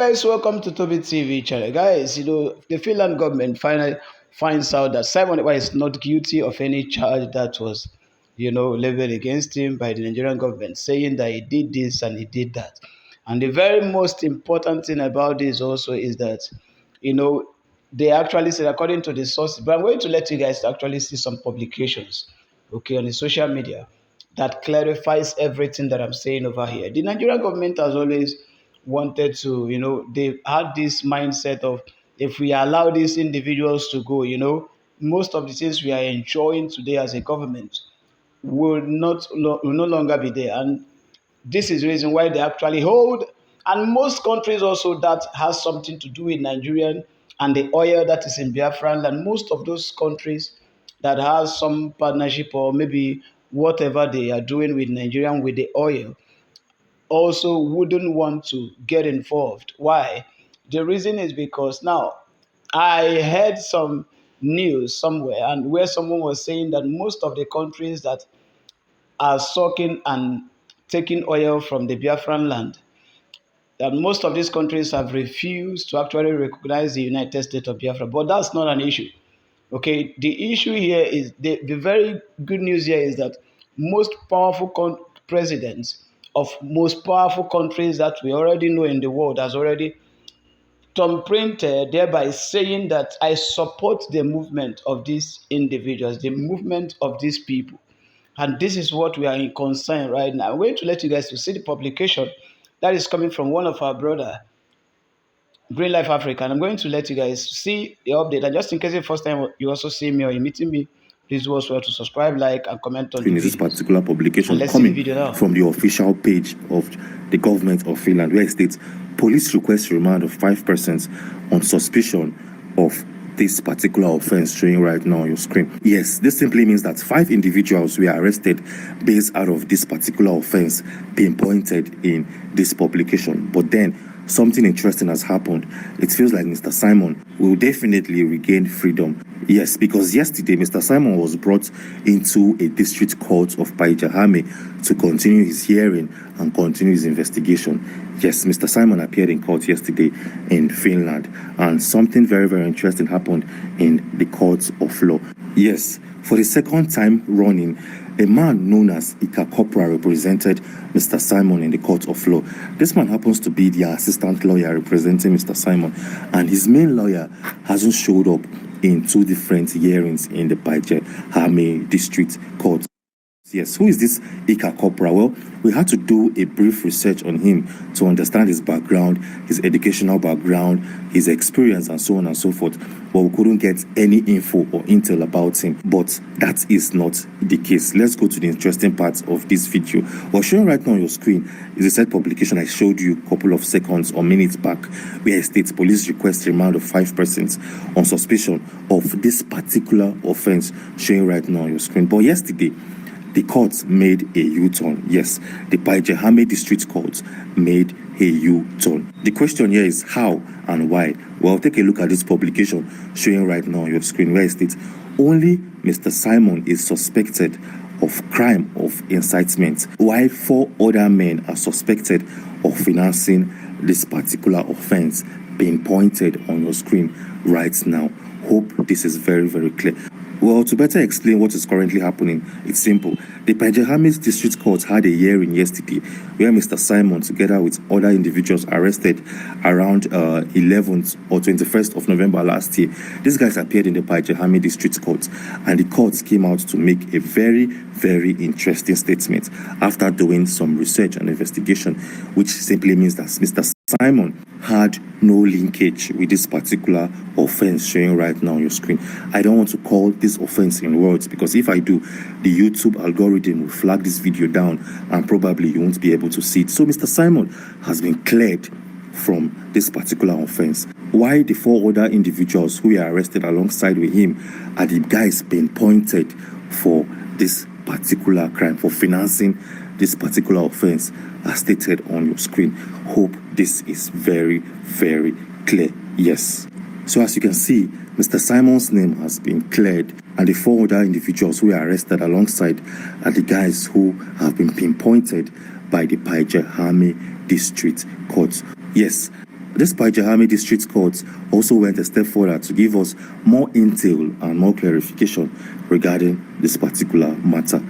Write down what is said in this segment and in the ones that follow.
guys, welcome to TOBI TV channel. Guys, the Finland government finally finds out that Simon Ekpa is not guilty of any charge that was, leveled against him by the Nigerian government, saying that he did this and he did that. And the very most important thing about this also is that, they actually said, according to the sources, but I'm going to let you guys actually see some publications, okay, on the social media that clarifies everything that I'm saying over here. The Nigerian government has always wanted to, they had this mindset of if we allow these individuals to go, most of the things we are enjoying today as a government will no longer be there. And this is the reason why they actually hold, and most countries also that has something to do with Nigerian and the oil that is in Biafran land. Most of those countries that has some partnership or maybe whatever they are doing with Nigerian with the oil also wouldn't want to get involved. Why? The reason is because now I heard some news somewhere and where someone was saying that most of the countries that are sucking and taking oil from the Biafran land, that most of these countries have refused to actually recognize the United States of Biafra. But that's not an issue. Okay, the issue here is the very good news here is that most powerful presidents of most powerful countries that we already know in the world has already thumbprinted, thereby saying that I support the movement of these individuals, the movement of these people. And this is what we are in concern right now. I'm going to let you guys to see the publication that is coming from one of our brother, Green Life Africa. And I'm going to let you guys see the update. And just in case the first time you also see me or you're meeting me, please do also to subscribe, like, and comment on this particular publication coming from the official page of the government of Finland, where it states police request remand of 5 persons on suspicion of this particular offense, showing right now on your screen. Yes, this simply means that 5 individuals were arrested based out of this particular offense being pointed in this publication. But then something interesting has happened. It feels like Mr. Simon will definitely regain freedom. Yes, because yesterday Mr. Simon was brought into a district court of Paijahame to continue his hearing and continue his investigation. Yes, Mr. Simon appeared in court yesterday in Finland, and something very, very interesting happened in the courts of law. Yes, for the second time running, a man known as Ekpa represented Mr. Simon in the court of law. This man happens to be the assistant lawyer representing Mr. Simon, and his main lawyer hasn't showed up in 2 different hearings in the Paijahame district court. Yes, who is this Ekpa? Well, we had to do a brief research on him to understand his background, his educational background, his experience, and so on and so forth. But we couldn't get any info or intel about him. But that is not the case. Let's go to the interesting parts of this video. What's showing right now on your screen is a said publication I showed you a couple of seconds or minutes back, where it states police request remand of 5 persons on suspicion of this particular offense, showing right now on your screen. But yesterday, the courts made a U-turn. Yes, the Paijahame District Court made a U-turn. The question here is how and why? Well, take a look at this publication showing right now on your screen, where it states only Mr. Simon is suspected of crime of incitement, while 4 other men are suspected of financing this particular offense being pointed on your screen right now. Hope this is very, very clear. Well, to better explain what is currently happening, it's simple. The Paijahame District Court had a hearing yesterday where Mr. Simon, together with other individuals arrested around 11th or 21st of November last year, these guys appeared in the Paijahame District Court, and the court came out to make a very, very interesting statement after doing some research and investigation, which simply means that Mr. Simon had no linkage with this particular offense showing right now on your screen. I don't want to call this offense in words, because if I do, the YouTube algorithm will flag this video down and probably you won't be able to see it. So Mr. Simon has been cleared from this particular offense. Why the 4 other individuals who were arrested alongside with him are the guys being pointed for this particular crime, for financing this particular offense, as stated on your screen. Hope this is very, very clear. Yes. So as you can see, Mr. Simon's name has been cleared, and the 4 other individuals who were arrested alongside are the guys who have been pinpointed by the Paijahame District Court. Yes, This Pajahami District Court also went a step further to give us more intel and more clarification regarding this particular matter.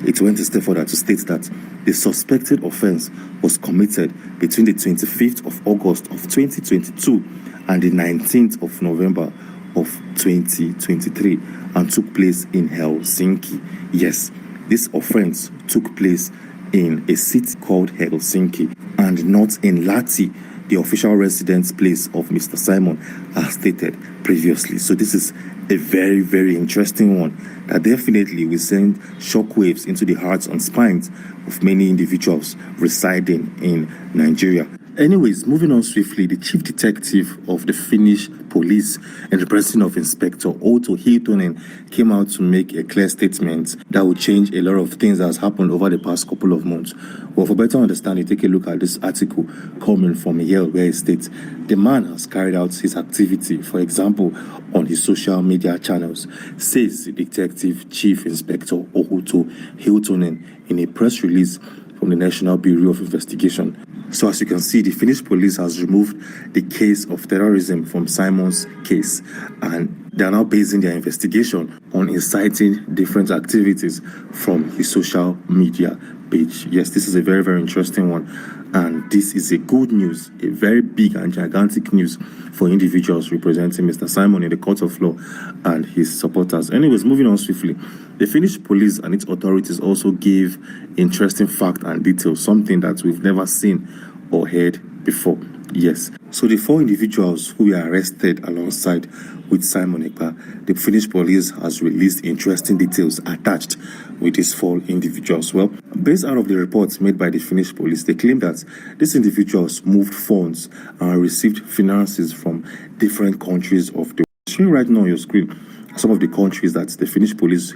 It went a step further to state that the suspected offense was committed between the 25th of August of 2022 and the 19th of November of 2023 and took place in Helsinki. Yes, this offense took place in a city called Helsinki and not in Lahti, the official residence place of Mr. Simon, as stated previously. So this is a very, very interesting one that definitely will send shockwaves into the hearts and spines of many individuals residing in Nigeria. Anyways, moving on swiftly, the chief detective of the Finnish police and the person of Inspector Otto Hiltonen came out to make a clear statement that will change a lot of things that has happened over the past couple of months. Well, for better understanding, take a look at this article coming from Yale, where it states the man has carried out his activity, for example, on his social media channels, says the Detective Chief Inspector Otto Hiltonen in a press release from the National Bureau of Investigation. So as you can see, the Finnish police has removed the case of terrorism from Simon's case, and they are now basing their investigation on inciting different activities from his social media page. Yes, this is a very, very interesting one, and this is a good news, a very big and gigantic news for individuals representing Mr. Simon in the court of law and his supporters. Anyways, moving on swiftly, the Finnish police and its authorities also gave interesting fact and details, something that we've never seen or heard before. Yes, so the 4 individuals who were arrested alongside with Simon Ekpa, the Finnish police has released interesting details attached with these 4 individuals. Well, based out of the reports made by the Finnish police, they claim that these individuals moved funds and received finances from different countries of the world. Seeing right now on your screen some of the countries that the Finnish police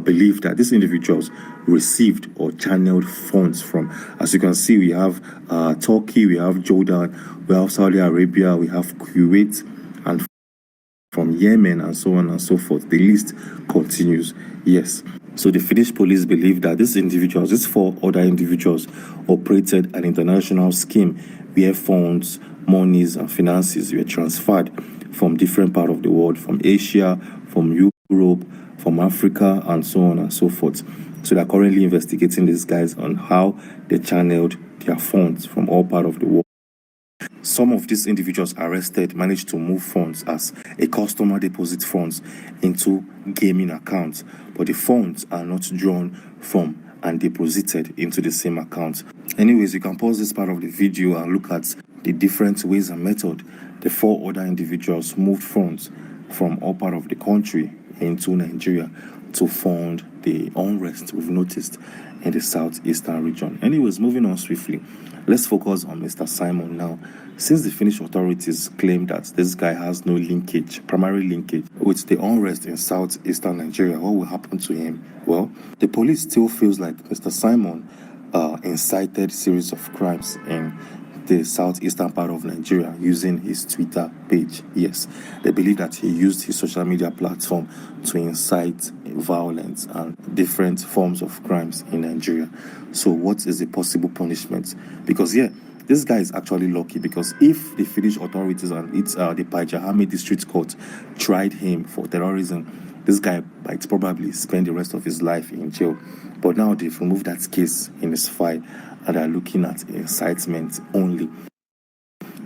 believe that these individuals received or channeled funds from. As you can see, we have Turkey, we have Jordan, we have Saudi Arabia, we have Kuwait, and from Yemen, and so on and so forth. The list continues. Yes. So the Finnish police believe that these individuals, these 4 other individuals, operated an international scheme where funds, monies, and finances were transferred from different parts of the world, from Asia, from Europe, from Africa, and so on and so forth. So they're currently investigating these guys on how they channeled their funds from all parts of the world. Some of these individuals arrested managed to move funds as a customer deposit funds into gaming accounts, but the funds are not drawn from and deposited into the same account. Anyways, you can pause this part of the video and look at the different ways and method the 4 other individuals moved funds from all part of the country into Nigeria to fund the unrest we've noticed in the southeastern region. Anyways, moving on swiftly, let's focus on Mr. Simon now. Since the Finnish authorities claim that this guy has no linkage, primary linkage, with the unrest in southeastern Nigeria, what will happen to him? Well, the police still feels like Mr. Simon incited series of crimes in the southeastern part of Nigeria using his Twitter page. Yes, they believe that he used his social media platform to incite violence and different forms of crimes in Nigeria. So what is the possible punishment? Because this guy is actually lucky, because if the Finnish authorities and the Pajahami District Court tried him for terrorism, this guy might probably spend the rest of his life in jail. But now they've removed that case in his file and are looking at incitement only.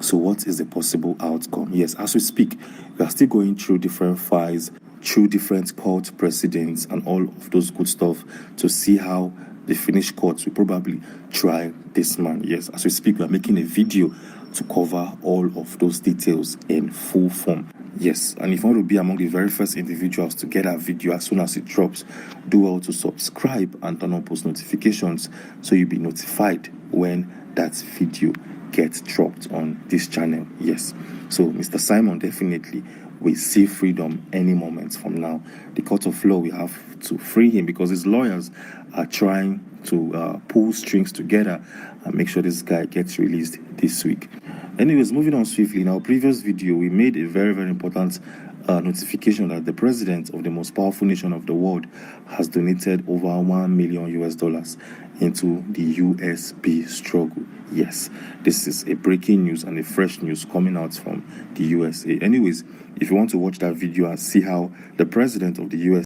So what is the possible outcome? Yes, as we speak, we are still going through different files, through different court precedents and all of those good stuff to see how the Finnish courts will probably try this man. Yes, as we speak, we are making a video to cover all of those details in full form. Yes, and if you want to be among the very first individuals to get our video as soon as it drops, do well to subscribe and turn on post notifications so you'll be notified when that video gets dropped on this channel. Yes, so Mr. Simon definitely will see freedom any moment from now. The court of law will have to free him because his lawyers are trying to pull strings together and make sure this guy gets released this week. Anyways, moving on swiftly, in our previous video, we made a very, very important notification that the president of the most powerful nation of the world has donated over $1 million into the USB struggle. Yes, this is a breaking news and a fresh news coming out from the USA. Anyways, if you want to watch that video and see how the president of the US